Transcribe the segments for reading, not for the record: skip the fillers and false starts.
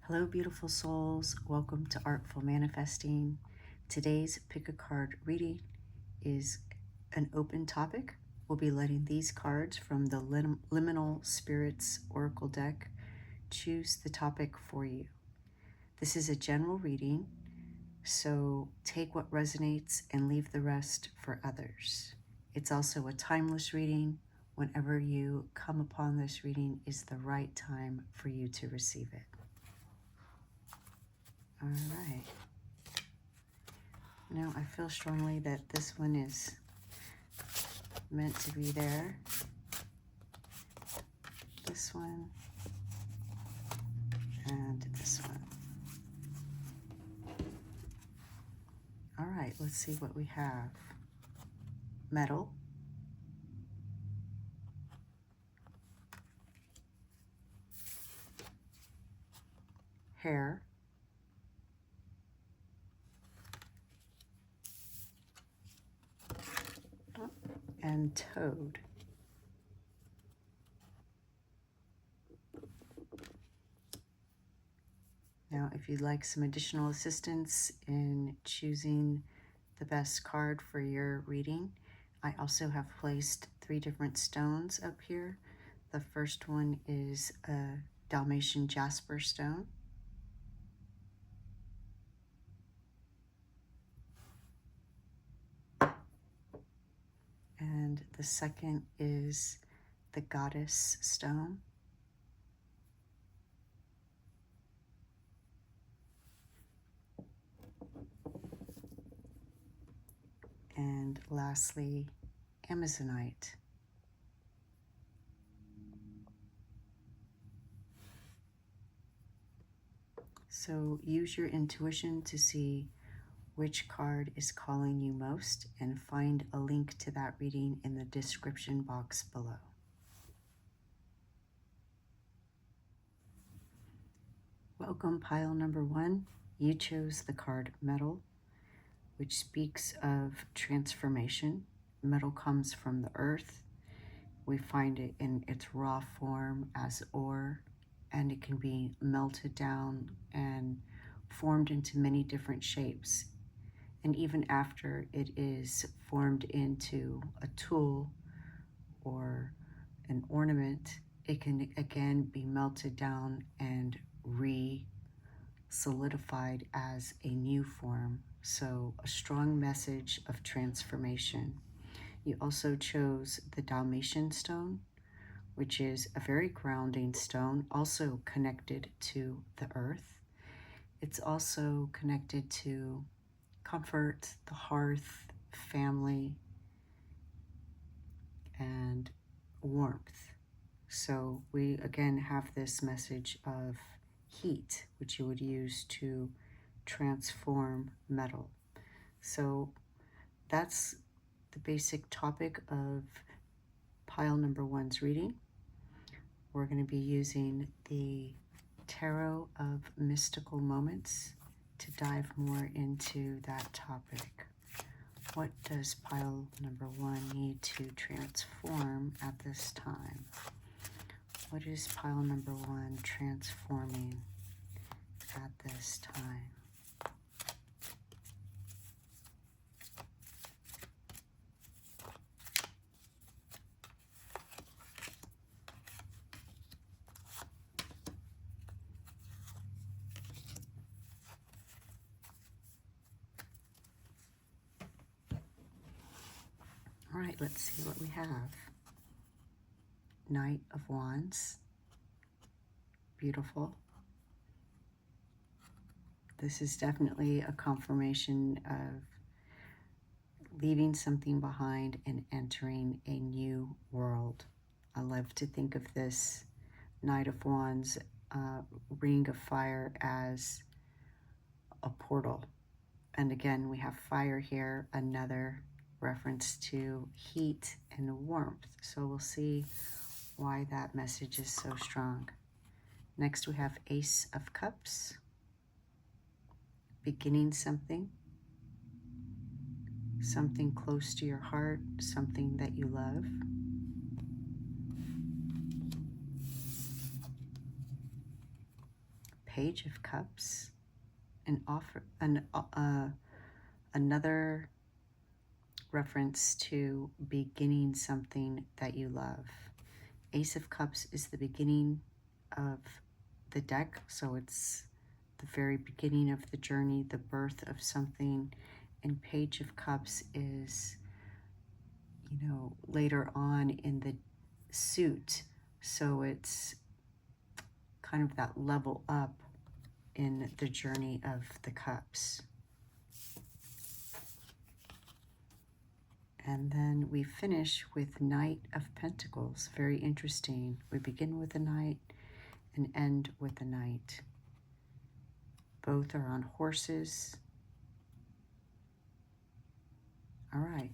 Hello, beautiful souls. Welcome to Artful Manifesting. Today's pick a card reading is an open topic. We'll be letting these cards from the Liminal Spirits Oracle deck choose the topic for you. This is a general reading, so take what resonates and leave the rest for others. It's also a timeless reading. Whenever you come upon this reading is the right time for you to receive it. All right. Now I feel strongly that this one is meant to be there. This one and this one. All right, let's see what we have. Metal. Hare. And toad. Now, if you'd like some additional assistance in choosing the best card for your reading, I also have placed 3 different stones up here. The first one is a Dalmatian jasper stone. And the second is the goddess stone. And lastly, Amazonite. So use your intuition to see which card is calling you most and find a link to that reading in the description box below. Welcome, pile number 1. You chose the card Metal, which speaks of transformation. Metal comes from the earth. We find it in its raw form as ore, and it can be melted down and formed into many different shapes. And even after it is formed into a tool or an ornament, it can again be melted down and re-solidified as a new form. So a strong message of transformation. You also chose the Dalmatian stone, which is a very grounding stone, also connected to the earth. It's also connected to comfort, the hearth, family, and warmth. So we again have this message of heat, which you would use to transform metal. So that's the basic topic of pile number 1's reading. We're going to be using the Tarot of Mystical Moments to dive more into that topic. What does pile number 1 need to transform at this time? What is pile number 1 transforming at this time? All right, let's see what we have. Knight of Wands. Beautiful. This is definitely a confirmation of leaving something behind and entering a new world. I love to think of this Knight of Wands ring of fire as a portal. And again, we have fire here, another reference to heat and warmth. So we'll see why that message is so strong. Next, we have Ace of Cups. Beginning something close to your heart, something that you love. Page of Cups, another reference to beginning something that you love. Ace of Cups is the beginning of the deck, so it's the very beginning of the journey, the birth of something. And Page of Cups is, you know, later on in the suit, so it's kind of that level up in the journey of the cups. And then we finish with Knight of Pentacles. Very interesting. We begin with a knight and end with a knight. Both are on horses. All right,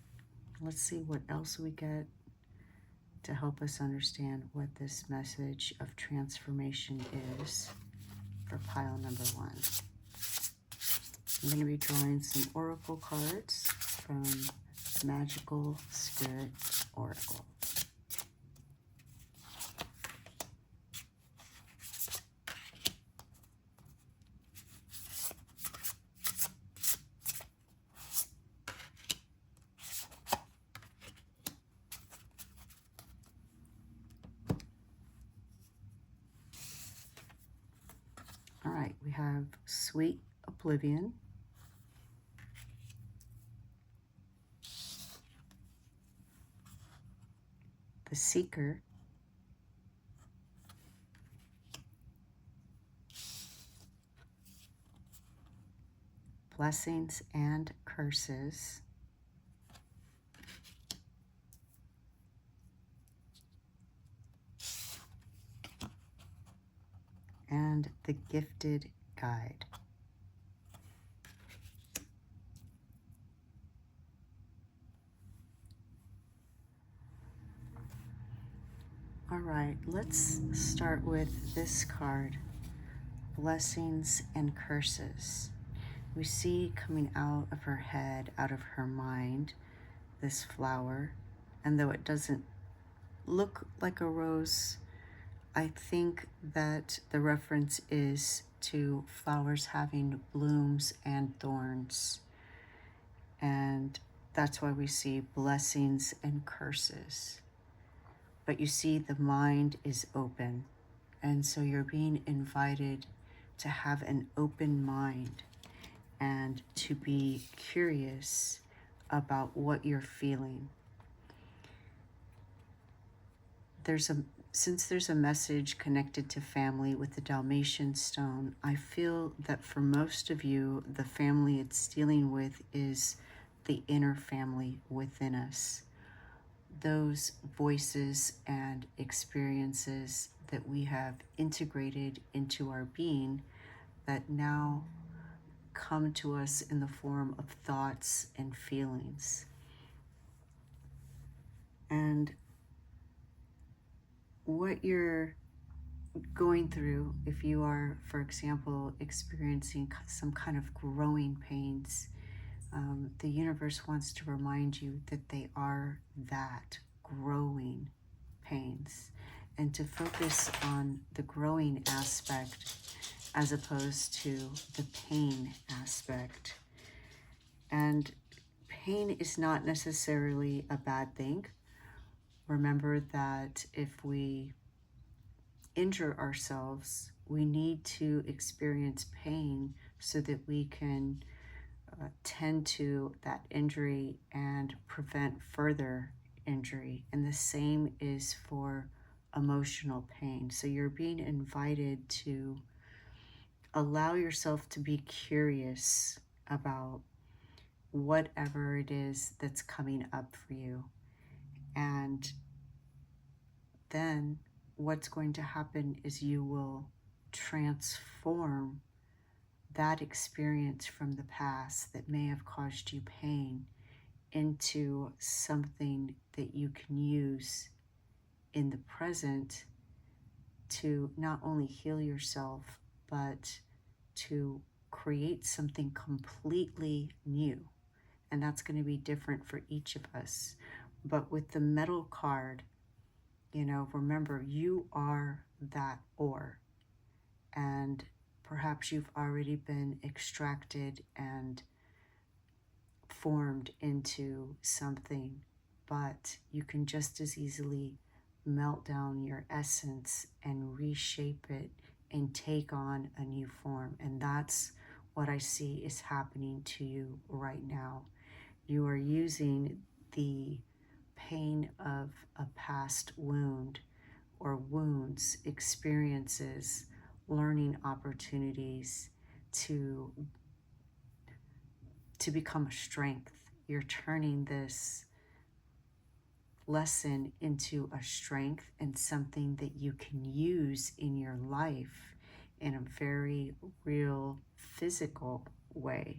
let's see what else we get to help us understand what this message of transformation is for pile number 1. I'm going to be drawing some oracle cards from Magical Spirit Oracle. All right, we have Sweet Oblivion, the Seeker, Blessings and Curses, and the Gifted Guide. All right, let's start with this card, Blessings and Curses. We see coming out of her head, out of her mind, this flower, and though it doesn't look like a rose, I think that the reference is to flowers having blooms and thorns, and that's why we see blessings and curses. But you see, the mind is open, and so you're being invited to have an open mind and to be curious about what you're feeling. Since there's a message connected to family with the Dalmatian stone, I feel that for most of you, the family it's dealing with is the inner family within us. Those voices and experiences that we have integrated into our being that now come to us in the form of thoughts and feelings. And what you're going through, if you are, for example, experiencing some kind of growing pains, the universe wants to remind you that they are that, growing pains, and to focus on the growing aspect as opposed to the pain aspect. And pain is not necessarily a bad thing. Remember that if we injure ourselves, we need to experience pain so that we can tend to that injury and prevent further injury. And the same is for emotional pain. So you're being invited to allow yourself to be curious about whatever it is that's coming up for you. And then what's going to happen is you will transform that experience from the past that may have caused you pain into something that you can use in the present to not only heal yourself, but to create something completely new. And that's going to be different for each of us. But with the metal card, you know, remember, you are that ore. And perhaps you've already been extracted and formed into something, but you can just as easily melt down your essence and reshape it and take on a new form. And that's what I see is happening to you right now. You are using the pain of a past wound or wounds, experiences, learning opportunities to become a strength. You're turning this lesson into a strength and something that you can use in your life in a very real physical way.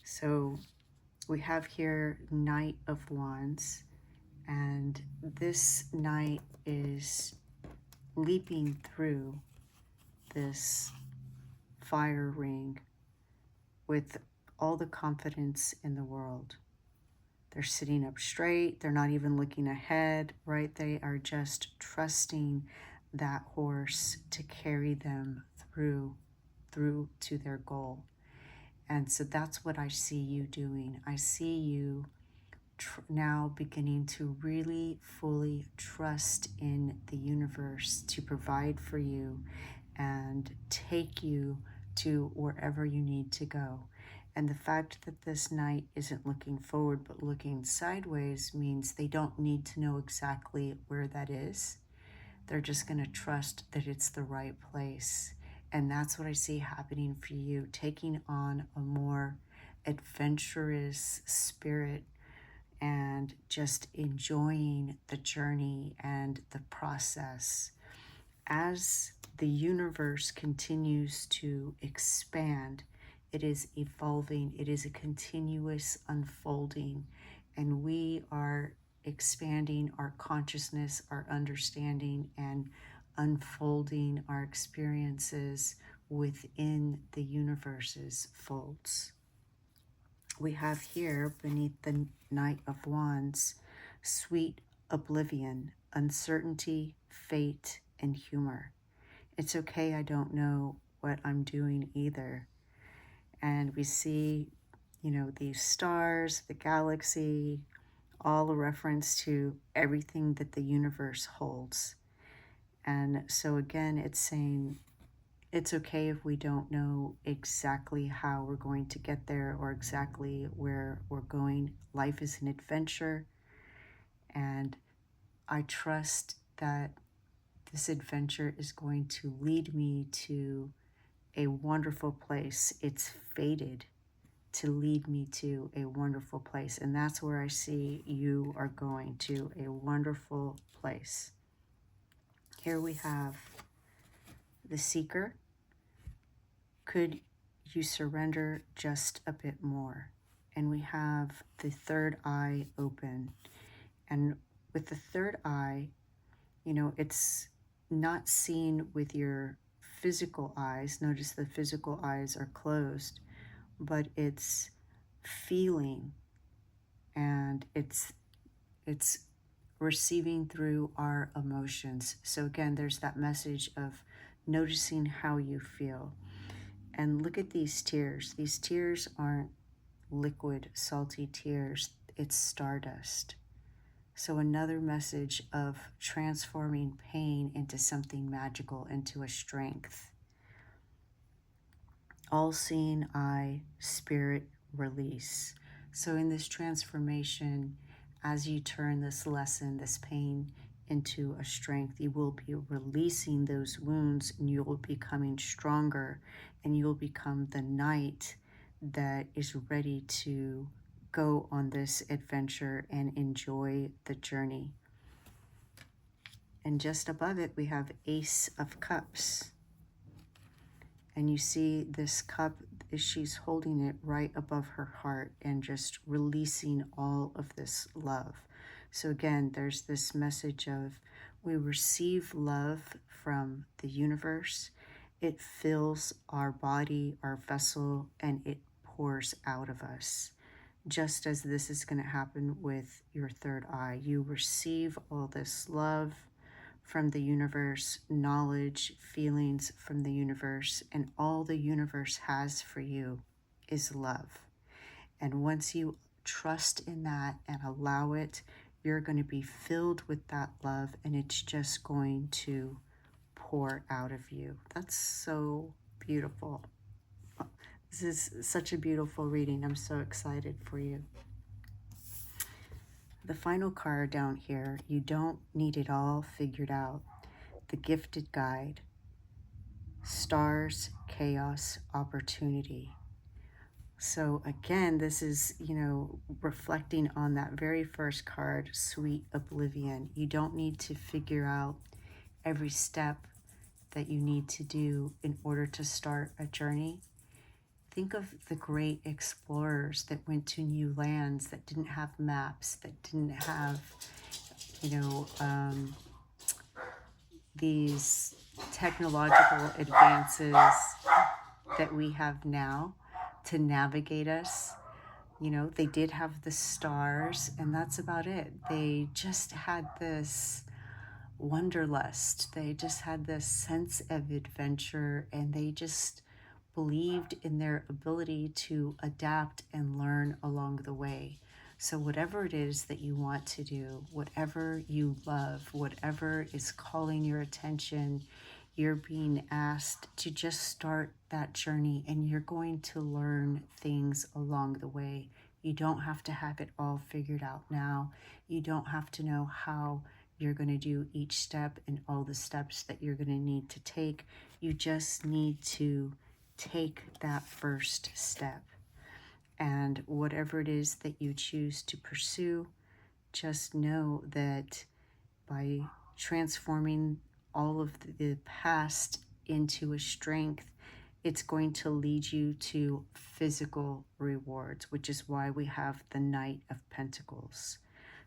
So we have here Knight of Wands, and this knight is leaping through this fire ring with all the confidence in the world. They're sitting up straight. They're not even looking ahead, right? They are just trusting that horse to carry them through to their goal. And so that's what I see you doing. I see you now beginning to really fully trust in the universe to provide for you and take you to wherever you need to go. And the fact that this knight isn't looking forward but looking sideways means they don't need to know exactly where that is. They're just going to trust that it's the right place. And that's what I see happening for you, taking on a more adventurous spirit and just enjoying the journey and the process. As the universe continues to expand, it is evolving, it is a continuous unfolding, and we are expanding our consciousness, our understanding, and unfolding our experiences within the universe's folds. We have here beneath the Knight of Wands, sweet oblivion, uncertainty, fate, and humor. It's okay, I don't know what I'm doing either. And we see, these stars, the galaxy, all a reference to everything that the universe holds. And so again, it's saying it's okay if we don't know exactly how we're going to get there or exactly where we're going. Life is an adventure, and I trust that this adventure is going to lead me to a wonderful place. It's fated to lead me to a wonderful place, and that's where I see you are going, to a wonderful place. Here we have the Seeker. Could you surrender just a bit more? And we have the third eye open. And with the third eye, it's not seen with your physical eyes. Notice the physical eyes are closed, but it's feeling, and it's receiving through our emotions. So again, there's that message of noticing how you feel. And look at these tears. These tears aren't liquid, salty tears. It's stardust. So another message of transforming pain into something magical, into a strength. All-seeing eye, spirit, release. So in this transformation, as you turn this lesson, this pain, into a strength, you will be releasing those wounds, and you will be becoming stronger, and you will become the knight that is ready to go on this adventure and enjoy the journey. And just above it, we have Ace of Cups. And you see this cup, she's holding it right above her heart and just releasing all of this love. So again, there's this message of we receive love from the universe. It fills our body, our vessel, and it pours out of us. Just as this is going to happen with your third eye. You receive all this love from the universe, knowledge, feelings from the universe, and all the universe has for you is love. And once you trust in that and allow it, you're going to be filled with that love, and it's just going to pour out of you. That's so beautiful. This is such a beautiful reading. I'm so excited for you. The final card down here, you don't need it all figured out. The gifted guide, stars, chaos, opportunity. So again, this is, reflecting on that very first card, sweet oblivion. You don't need to figure out every step that you need to do in order to start a journey. Think of the great explorers that went to new lands, that didn't have maps, that didn't have, these technological advances that we have now to navigate us. They did have the stars, and that's about it. They just had this wanderlust. They just had this sense of adventure, and they just believed in their ability to adapt and learn along the way. So whatever it is that you want to do, whatever you love, whatever is calling your attention, you're being asked to just start that journey, and you're going to learn things along the way. You don't have to have it all figured out now. You don't have to know how you're going to do each step and all the steps that you're going to need to take. You just need to take that first step. And whatever it is that you choose to pursue, just know that by transforming all of the past into a strength, it's going to lead you to physical rewards, which is why we have the Knight of Pentacles.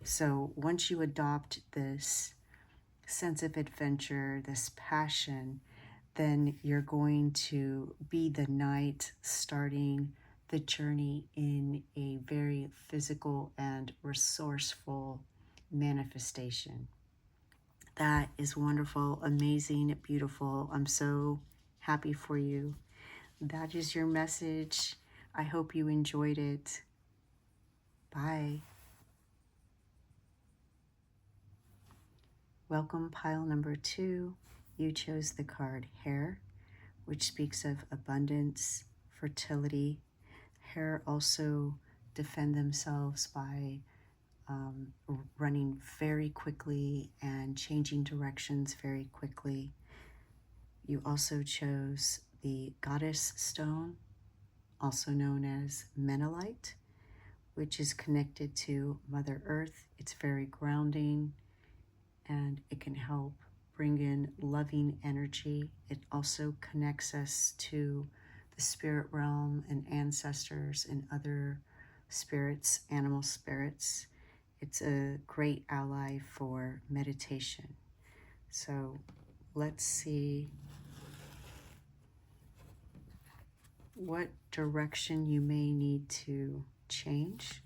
So once you adopt this sense of adventure, this passion, then you're going to be the knight starting the journey in a very physical and resourceful manifestation. That is wonderful, amazing, beautiful. I'm so happy for you. That is your message. I hope you enjoyed it. Bye. Welcome, pile number 2. You chose the card Hare, which speaks of abundance, fertility. Hare also defend themselves by running very quickly and changing directions very quickly. You also chose the Goddess Stone, also known as Menelite, which is connected to Mother Earth. It's very grounding, and it can help bring in loving energy. It also connects us to the spirit realm and ancestors and other spirits, animal spirits. It's a great ally for meditation. So let's see what direction you may need to change.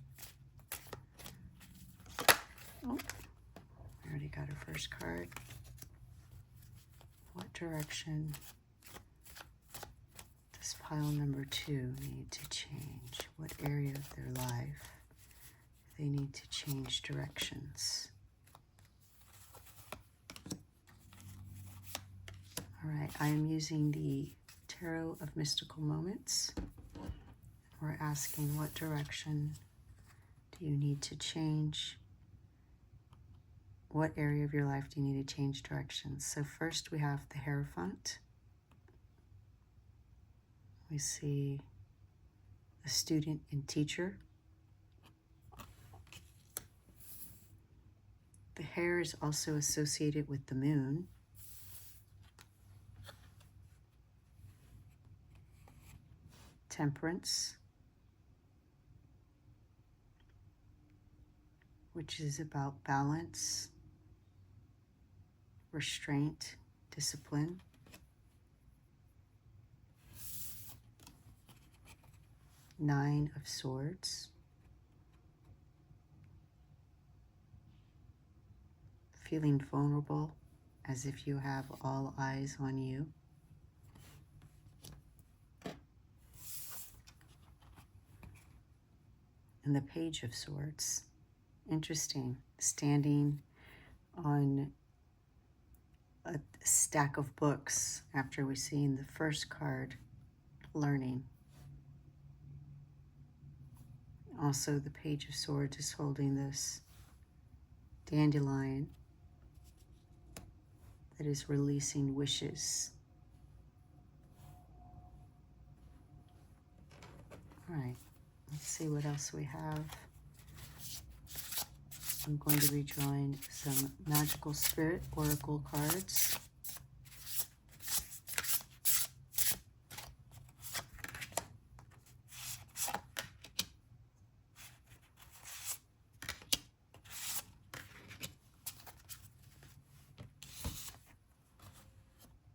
Oh, I already got a first card. What direction does pile number 2 need to change? What area of their life do they need to change directions? All right, I am using the Tarot of Mystical Moments. We're asking, what direction do you need to change? What area of your life do you need to change directions? So first we have the Hierophant. We see a student and teacher. The Hare is also associated with the moon. Temperance, which is about balance, restraint, discipline. Nine of Swords, feeling vulnerable as if you have all eyes on you. And the Page of Swords. Interesting. Standing on a stack of books after we've seen the first card, learning. Also, the Page of Swords is holding this dandelion that is releasing wishes. All right, let's see what else we have. I'm going to be drawing some Magical Spirit Oracle cards.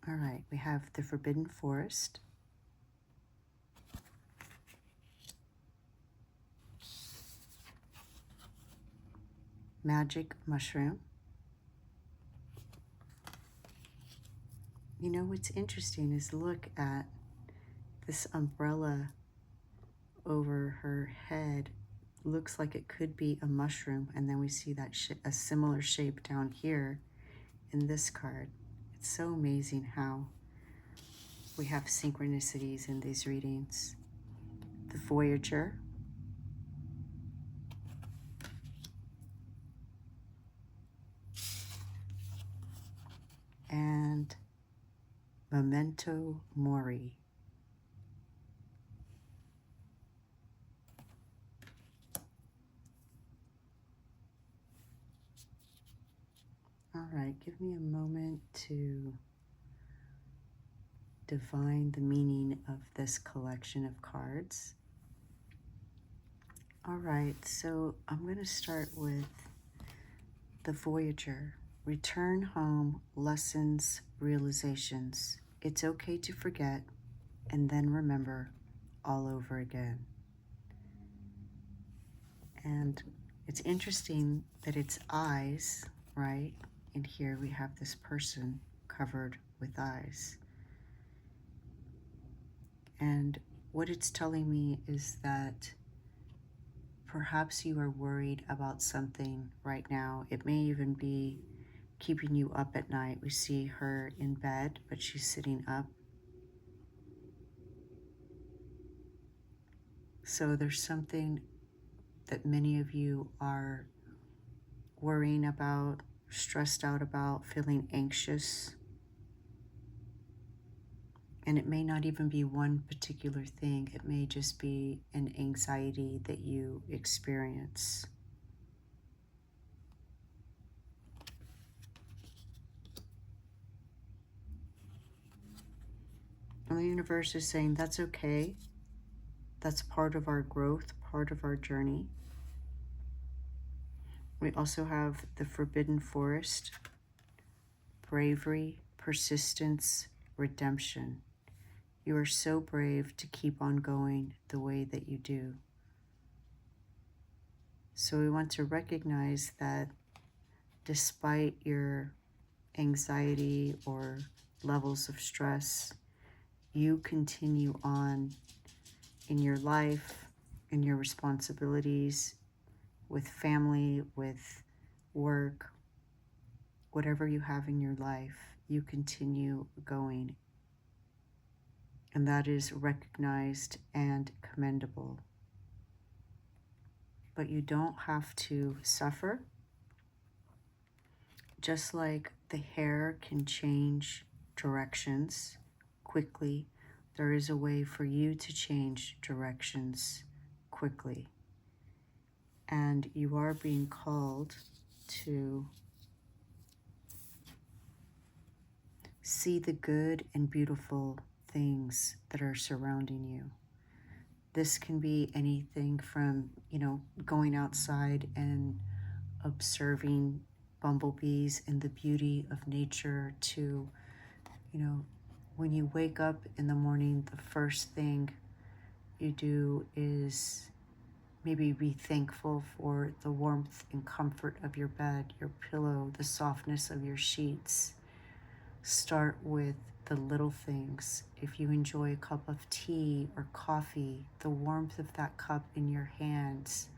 All right, we have the Forbidden Forest, Magic Mushroom. You know what's interesting is look at this umbrella over her head. Looks like it could be a mushroom, and then we see that a similar shape down here in this card. It's so amazing how we have synchronicities in these readings. The Voyager, and Memento Mori. All right, give me a moment to divine the meaning of this collection of cards. All right, so I'm going to start with the Voyager. Return home, lessons, realizations. It's okay to forget and then remember all over again. And it's interesting that it's eyes, right? And here we have this person covered with eyes. And what it's telling me is that perhaps you are worried about something right now. It may even be keeping you up at night. We see her in bed, but she's sitting up. So there's something that many of you are worrying about, stressed out about, feeling anxious. And it may not even be one particular thing. It may just be an anxiety that you experience. And the universe is saying that's okay. That's part of our growth, part of our journey. We also have the Forbidden Forest, bravery, persistence, redemption. You are so brave to keep on going the way that you do. So we want to recognize that despite your anxiety or levels of stress, you continue on in your life, in your responsibilities, with family, with work, whatever you have in your life, you continue going. And that is recognized and commendable. But you don't have to suffer. Just like the hare can change directions quickly, there is a way for you to change directions quickly. And you are being called to see the good and beautiful things that are surrounding you. This can be anything from, going outside and observing bumblebees and the beauty of nature to, when you wake up in the morning, the first thing you do is maybe be thankful for the warmth and comfort of your bed, your pillow, the softness of your sheets. Start with the little things. If you enjoy a cup of tea or coffee, the warmth of that cup in your hands,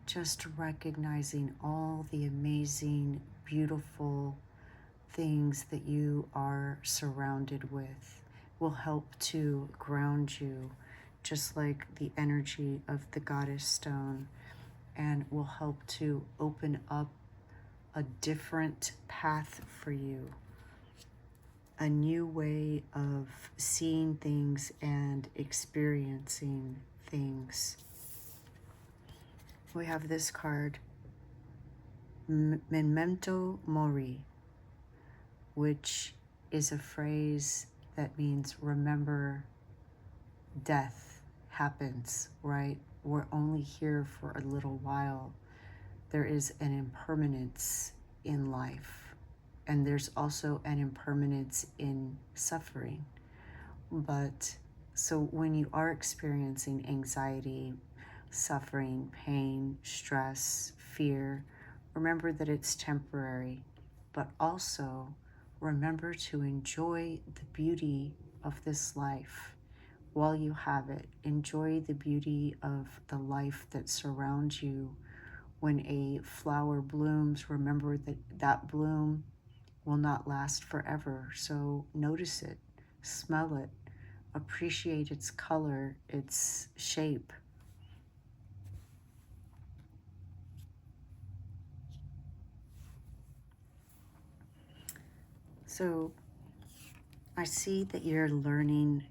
just recognizing all the amazing, beautiful things that you are surrounded with will help to ground you, just like the energy of the goddess stone, and will help to open up a different path for you, a new way of seeing things and experiencing things. We have this card, Memento Mori, which is a phrase that means remember death happens, right? We're only here for a little while. There is an impermanence in life, and there's also an impermanence in suffering. But so when you are experiencing anxiety, suffering, pain, stress, fear, remember that it's temporary, but also remember to enjoy the beauty of this life while you have it. Enjoy the beauty of the life that surrounds you. When a flower blooms, remember that that bloom will not last forever. So notice it, smell it, appreciate its color, its shape. So I see that you're learning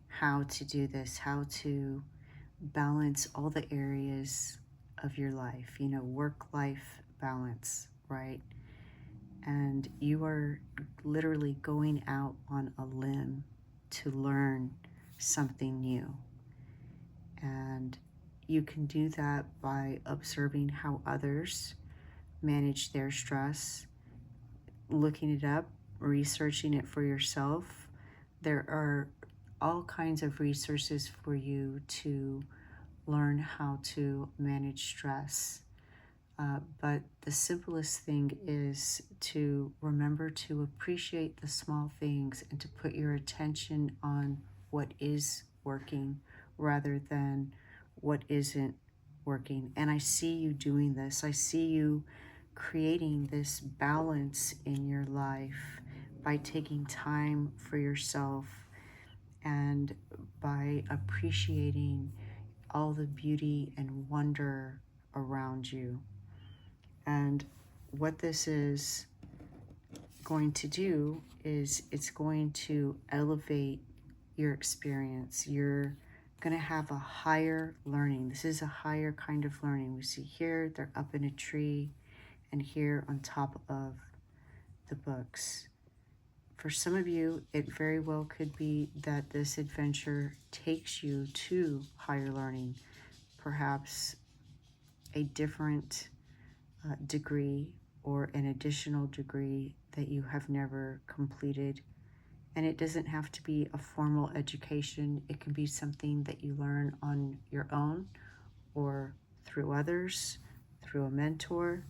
how to do this, how to balance all the areas of your life, work-life balance, right? And you are literally going out on a limb to learn something new. And you can do that by observing how others manage their stress, looking it up, researching it for yourself. There are all kinds of resources for you to learn how to manage stress. But the simplest thing is to remember to appreciate the small things and to put your attention on what is working rather than what isn't working. And I see you doing this. I see you creating this balance in your life by taking time for yourself and by appreciating all the beauty and wonder around you. And what this is going to do is it's going to elevate your experience. You're going to have a higher learning. This is a higher kind of learning. We see here, they're up in a tree, and here on top of the books. For some of you, it very well could be that this adventure takes you to higher learning, perhaps a different degree or an additional degree that you have never completed. And it doesn't have to be a formal education. It can be something that you learn on your own or through others, through a mentor.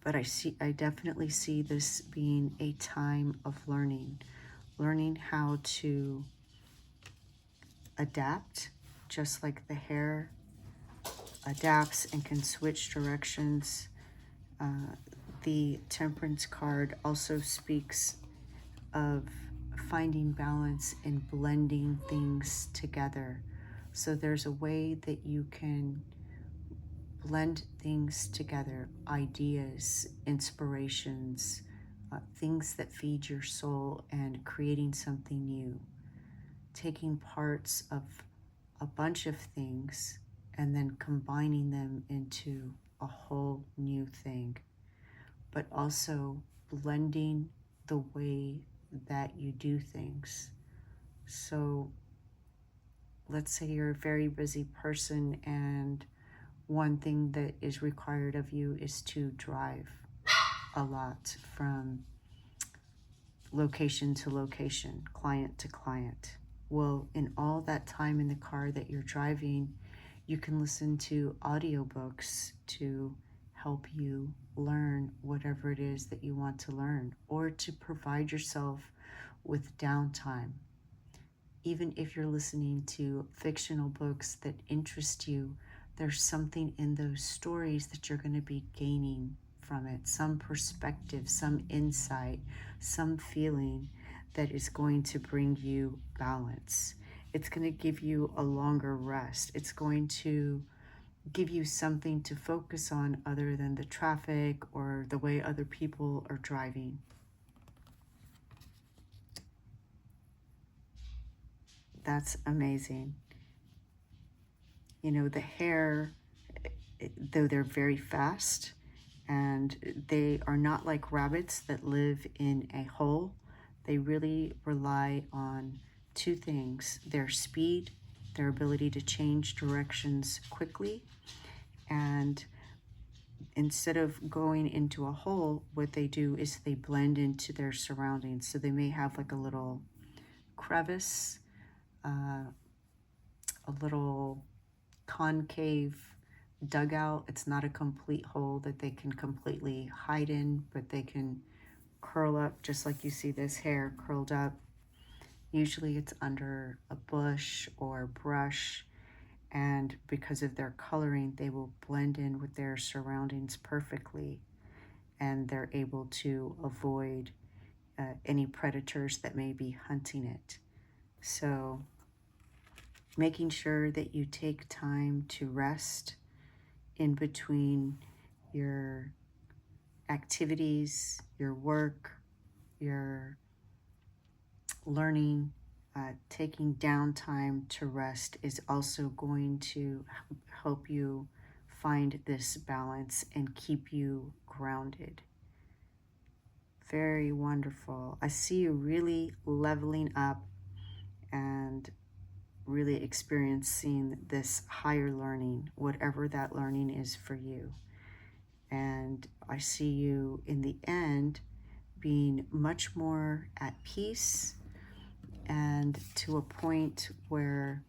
But I definitely see this being a time of learning how to adapt, just like the hare adapts and can switch directions. The Temperance card also speaks of finding balance and blending things together. So there's a way that you can blend things together, ideas, inspirations, things that feed your soul, and creating something new. Taking parts of a bunch of things and then combining them into a whole new thing, but also blending the way that you do things. So let's say you're a very busy person and one thing that is required of you is to drive a lot from location to location, client to client. Well, in all that time in the car that you're driving, you can listen to audiobooks to help you learn whatever it is that you want to learn, or to provide yourself with downtime. Even if you're listening to fictional books that interest you, there's something in those stories that you're going to be gaining from it, some perspective, some insight, some feeling that is going to bring you balance. It's going to give you a longer rest. It's going to give you something to focus on other than the traffic or the way other people are driving. That's amazing. You know, the hare, though they're very fast, and they are not like rabbits that live in a hole, they really rely on two things: their speed, their ability to change directions quickly, and instead of going into a hole, what they do is they blend into their surroundings. So they may have like a little crevice, a little concave dugout. It's not a complete hole that they can completely hide in, but they can curl up just like you see this hare curled up. Usually it's under a bush or brush, and because of their coloring, they will blend in with their surroundings perfectly, and they're able to avoid any predators that may be hunting it. So making sure that you take time to rest in between your activities, your work, your learning, taking downtime to rest is also going to help you find this balance and keep you grounded. Very wonderful. I see you really leveling up and really experiencing this higher learning, whatever that learning is for you. And I see you in the end being much more at peace and to a point where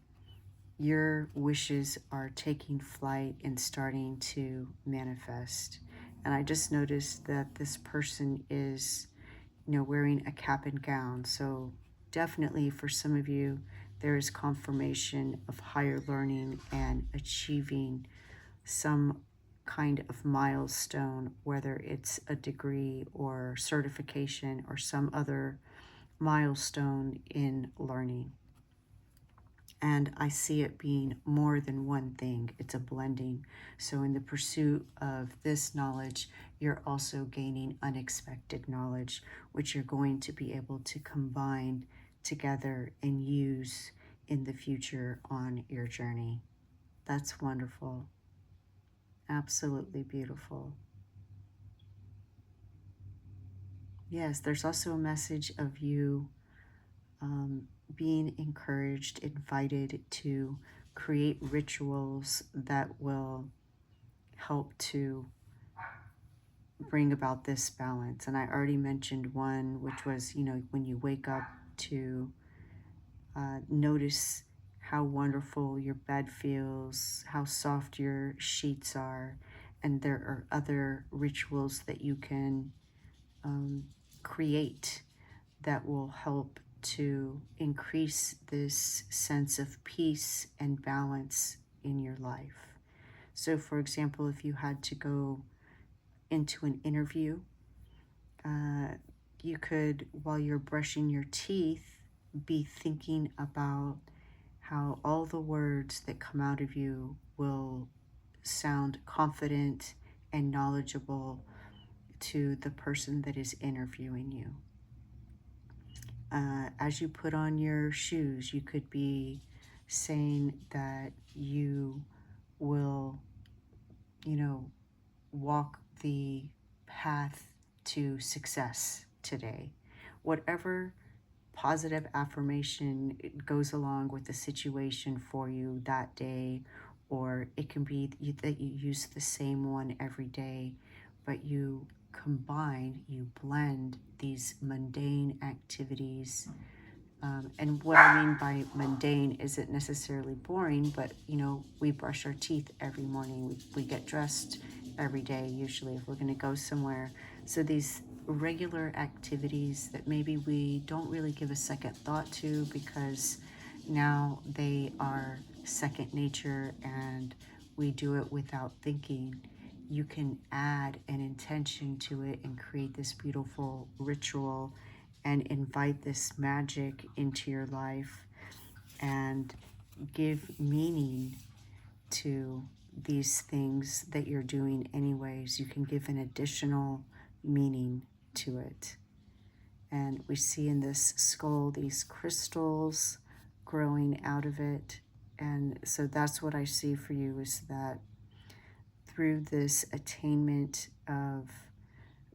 your wishes are taking flight and starting to manifest. And I just noticed that this person is, wearing a cap and gown. So definitely for some of you, there is confirmation of higher learning and achieving some kind of milestone, whether it's a degree or certification or some other milestone in learning. And I see it being more than one thing. It's a blending. So in the pursuit of this knowledge, you're also gaining unexpected knowledge, which you're going to be able to combine together and use in the future on your journey. That's wonderful. Absolutely beautiful. Yes, there's also a message of you being encouraged, invited to create rituals that will help to bring about this balance. And I already mentioned one, which was, when you wake up, to notice how wonderful your bed feels, how soft your sheets are. And there are other rituals that you can create that will help to increase this sense of peace and balance in your life. So, for example, if you had to go into an interview, you could, while you're brushing your teeth, be thinking about how all the words that come out of you will sound confident and knowledgeable to the person that is interviewing you. As you put on your shoes, you could be saying that you will, walk the path to success today. Whatever positive affirmation goes along with the situation for you that day, or it can be that you use the same one every day, but you combine, you blend these mundane activities. And what I mean by mundane isn't necessarily boring, but we brush our teeth every morning. We get dressed every day, usually, if we're going to go somewhere. So these regular activities that maybe we don't really give a second thought to because now they are second nature and we do it without thinking, you can add an intention to it and create this beautiful ritual and invite this magic into your life and give meaning to these things that you're doing anyways. You can give an additional meaning to it. And we see in this skull these crystals growing out of it. And so that's what I see for you, is that through this attainment of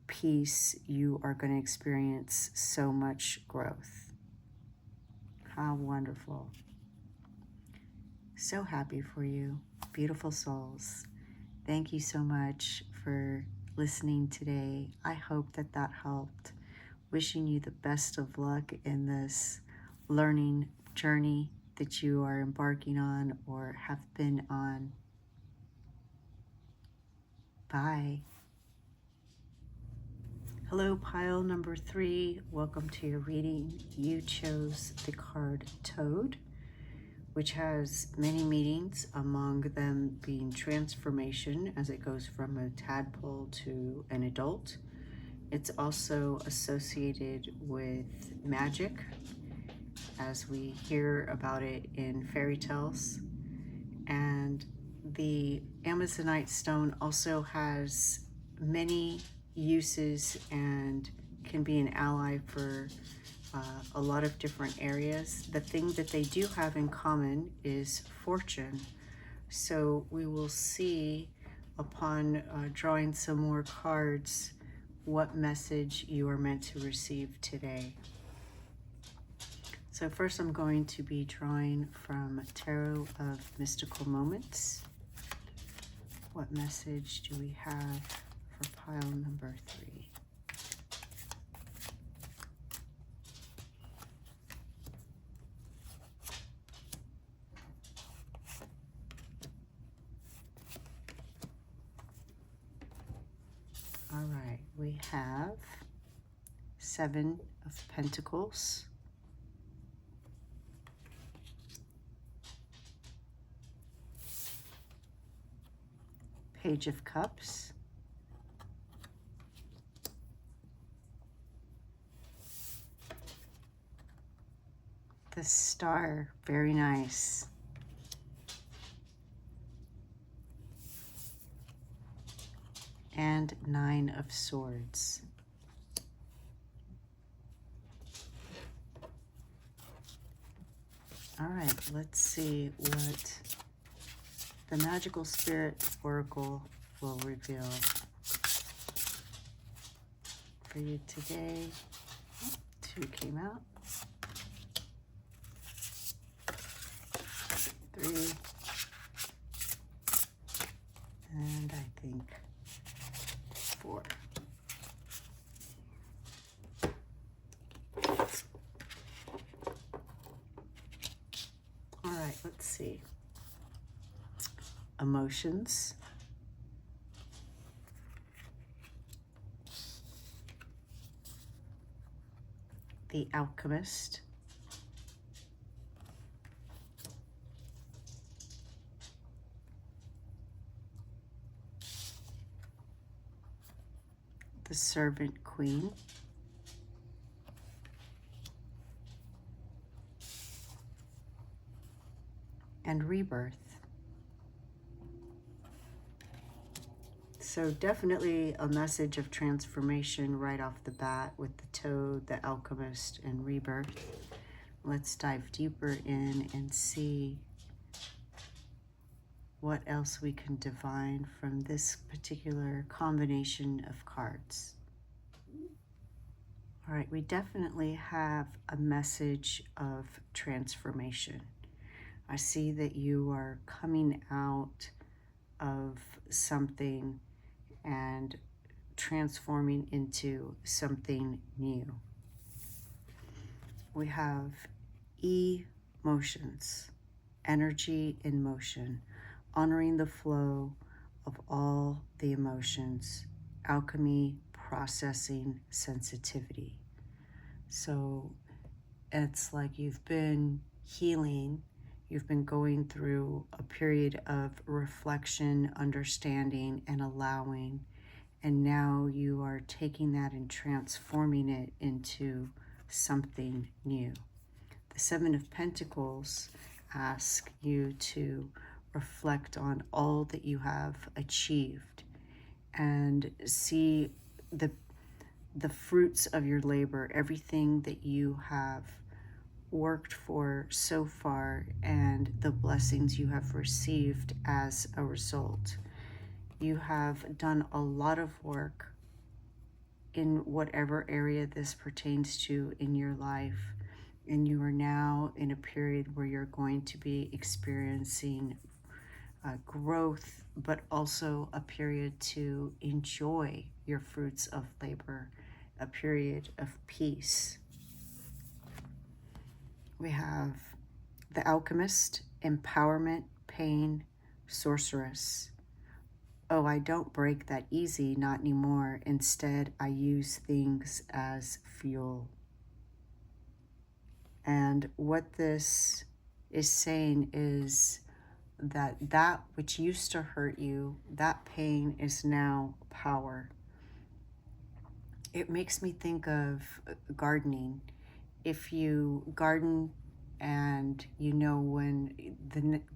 peace, you are going to experience so much growth. How wonderful. So happy for you, beautiful souls. Thank you so much for listening today. I hope that that helped. Wishing you the best of luck in this learning journey that you are embarking on or have been on. Bye. Hello, pile number 3. Welcome to your reading. You chose the card Toad, which has many meanings, among them being transformation as it goes from a tadpole to an adult. It's also associated with magic, as we hear about it in fairy tales. And the Amazonite stone also has many uses and can be an ally for a lot of different areas. The thing that they do have in common is fortune. So we will see upon drawing some more cards what message you are meant to receive today. So first I'm going to be drawing from Tarot of Mystical Moments. What message do we have for pile number 3? All right, we have 7 of Pentacles, Page of Cups, the Star, very nice, and 9 of Swords. All right, let's see what the Magical Spirit Oracle will reveal for you today. 2 came out. 3. And I think 4. All right, let's see. Emotions. The Alchemist. The Servant Queen. And Rebirth. So definitely a message of transformation right off the bat with the Toad, the Alchemist, and Rebirth. Let's dive deeper in and see what else we can divine from this particular combination of cards. All right, we definitely have a message of transformation. I see that you are coming out of something and transforming into something new. We have emotions, energy in motion, honoring the flow, of all the emotions, alchemy, processing, sensitivity. So it's like you've been healing, you've been going through a period of reflection, understanding, and allowing, and now you are taking that and transforming it into something new. The Seven of Pentacles ask you to reflect on all that you have achieved and see the fruits of your labor, everything that you have worked for so far, and the blessings you have received as a result. You have done a lot of work in whatever area this pertains to in your life, and you are now in a period where you're going to be experiencing growth, but also a period to enjoy your fruits of labor, a period of peace. We have the Alchemist, Empowerment, Pain, Sorceress. Oh, I don't break that easy, not anymore. Instead, I use things as fuel. And what this is saying is that which used to hurt you, that pain is now power. It makes me think of gardening. If you garden and you know when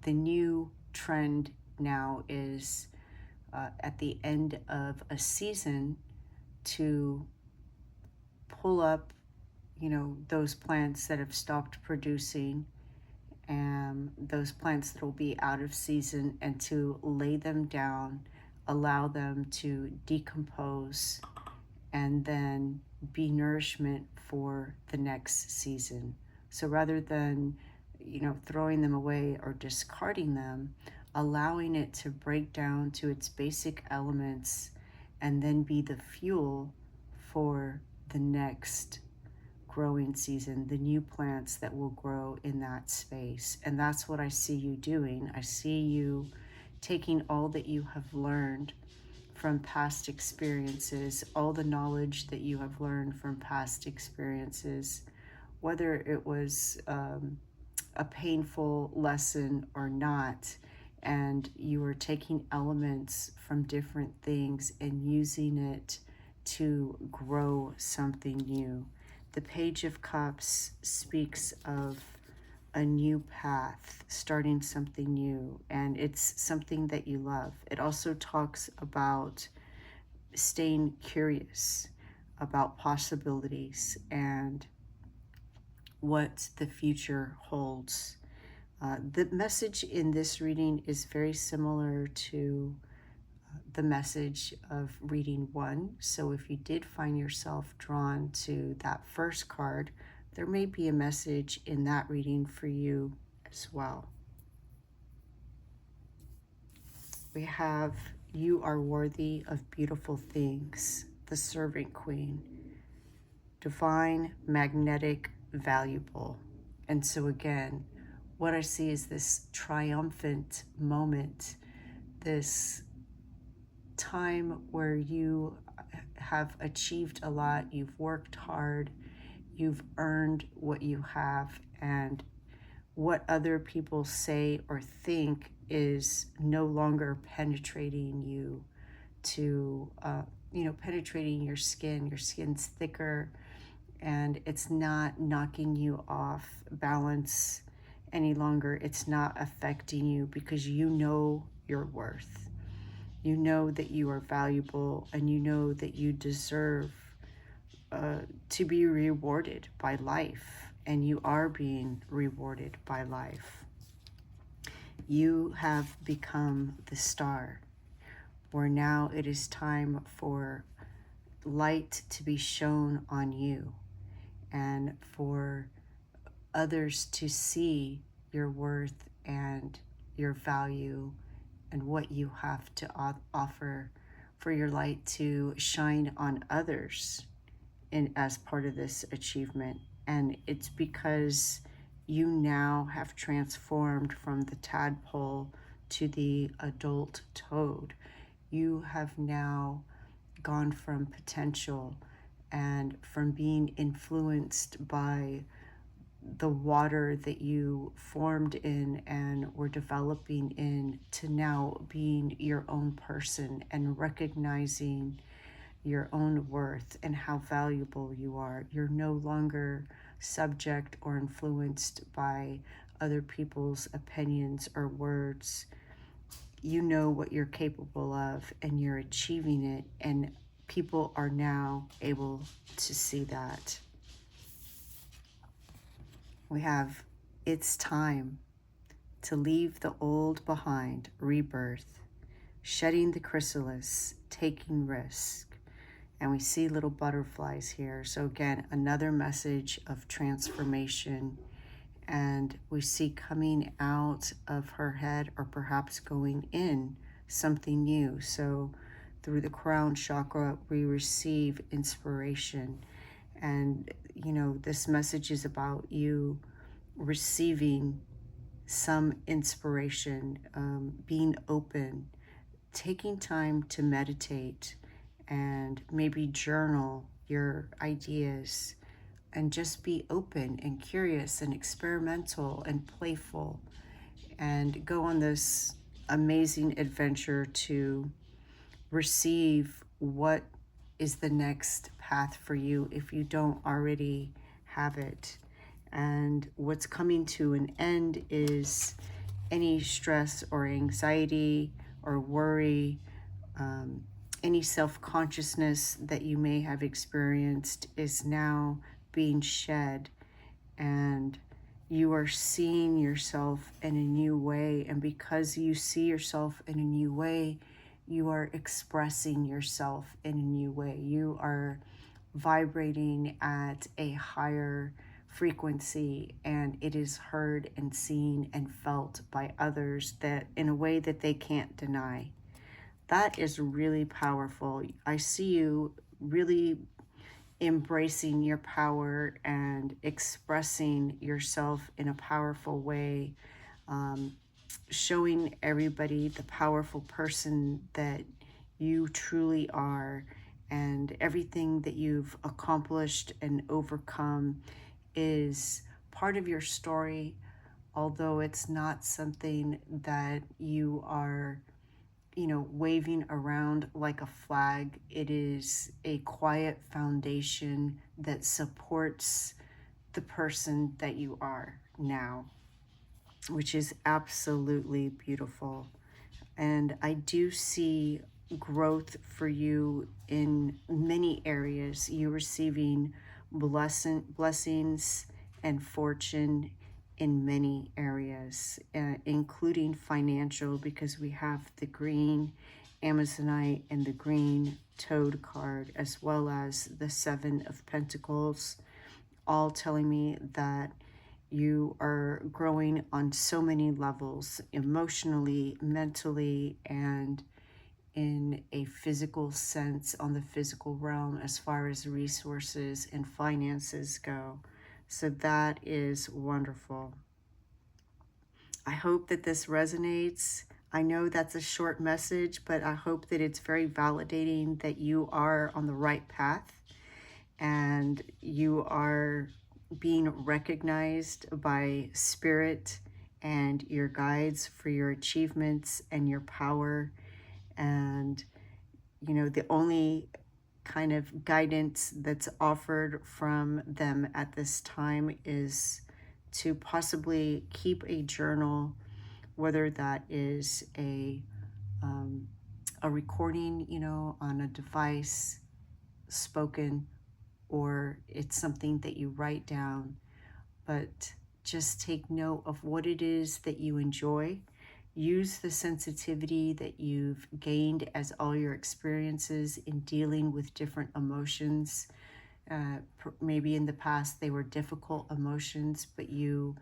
the new trend now is at the end of a season to pull up, those plants that have stopped producing and those plants that will be out of season, and to lay them down, allow them to decompose, and then be nourishment for the next season. So rather than, throwing them away or discarding them, allowing it to break down to its basic elements and then be the fuel for the next growing season, the new plants that will grow in that space. And that's what I see you doing. I see you taking all that you have learned from past experiences, all the knowledge that you have learned from past experiences, whether it was a painful lesson or not, and you are taking elements from different things and using it to grow something new. The Page of Cups speaks of a new path, starting something new, and it's something that you love. It also talks about staying curious about possibilities and what the future holds. The message in this reading is very similar to the message of reading 1. So if you did find yourself drawn to that first card, there may be a message in that reading for you as well. We have You Are Worthy of Beautiful Things, the Servant Queen, divine, magnetic, valuable. And so again, what I see is this triumphant moment, this time where you have achieved a lot, you've worked hard, you've earned what you have, and what other people say or think is no longer penetrating you to, penetrating your skin. Your skin's thicker and it's not knocking you off balance any longer. It's not affecting you because you know your worth. You know that you are valuable, and you know that you deserve to be rewarded by life, and you are being rewarded by life. You have become the star, where now it is time for light to be shown on you and for others to see your worth and your value and what you have to offer, for your light to shine on others as part of this achievement. And it's because you now have transformed from the tadpole to the adult toad. You have now gone from potential and from being influenced by the water that you formed in and were developing in to now being your own person and recognizing your own worth and how valuable you are. You're no longer subject or influenced by other people's opinions or words. You know what you're capable of and you're achieving it, and people are now able to see that. We have it's time to leave the old behind, rebirth, shedding the chrysalis, taking risk. And we see little butterflies here. So again, another message of transformation. And we see coming out of her head, or perhaps going in, something new. So through the crown chakra, we receive inspiration. And, this message is about you receiving some inspiration, being open, taking time to meditate and maybe journal your ideas and just be open and curious and experimental and playful and go on this amazing adventure to receive what is the next path for you if you don't already have it. And what's coming to an end is any stress or anxiety or worry, any self-consciousness that you may have experienced is now being shed, and you are seeing yourself in a new way. And because you see yourself in a new way, you are expressing yourself in a new way. You are vibrating at a higher frequency, and it is heard and seen and felt by others that in a way that they can't deny. That is really powerful. I see you really embracing your power and expressing yourself in a powerful way, showing everybody the powerful person that you truly are, and everything that you've accomplished and overcome is part of your story, although it's not something that you are waving around like a flag. It is a quiet foundation that supports the person that you are now, which is absolutely beautiful. And I do see growth for you in many areas. You receiving blessings and fortune in many areas, including financial, because we have the green Amazonite and the green Toad card, as well as the Seven of Pentacles, all telling me that you are growing on so many levels, emotionally, mentally, and in a physical sense, on the physical realm, as far as resources and finances go. So that is wonderful. I hope that this resonates. I know that's a short message, but I hope that it's very validating that you are on the right path and you are being recognized by spirit and your guides for your achievements and your power. And, the only kind of guidance that's offered from them at this time is to possibly keep a journal, whether that is a recording, on a device, spoken, or it's something that you write down. But just take note of what it is that you enjoy. Use the sensitivity that you've gained as all your experiences in dealing with different emotions. Maybe in the past they were difficult emotions, but you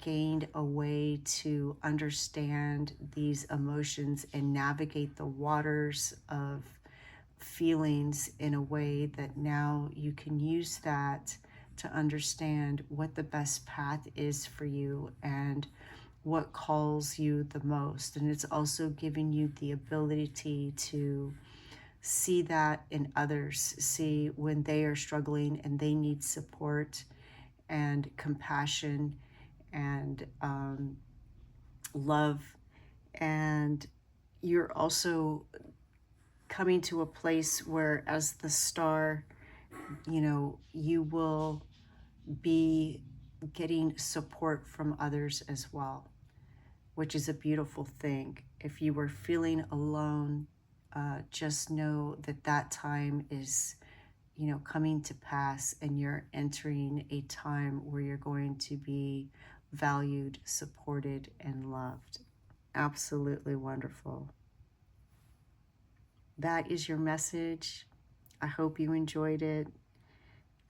gained a way to understand these emotions and navigate the waters of feelings in a way that now you can use that to understand what the best path is for you and what calls you the most. And it's also giving you the ability to see that in others, see when they are struggling and they need support and compassion and love. And you're also coming to a place where, as the star, you will be getting support from others as well, which is a beautiful thing. If you were feeling alone, just know that that time is, coming to pass, and you're entering a time where you're going to be valued, supported, and loved. Absolutely wonderful. That is your message. I hope you enjoyed it.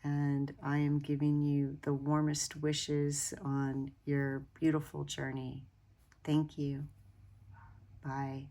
And I am giving you the warmest wishes on your beautiful journey. Thank you. Bye.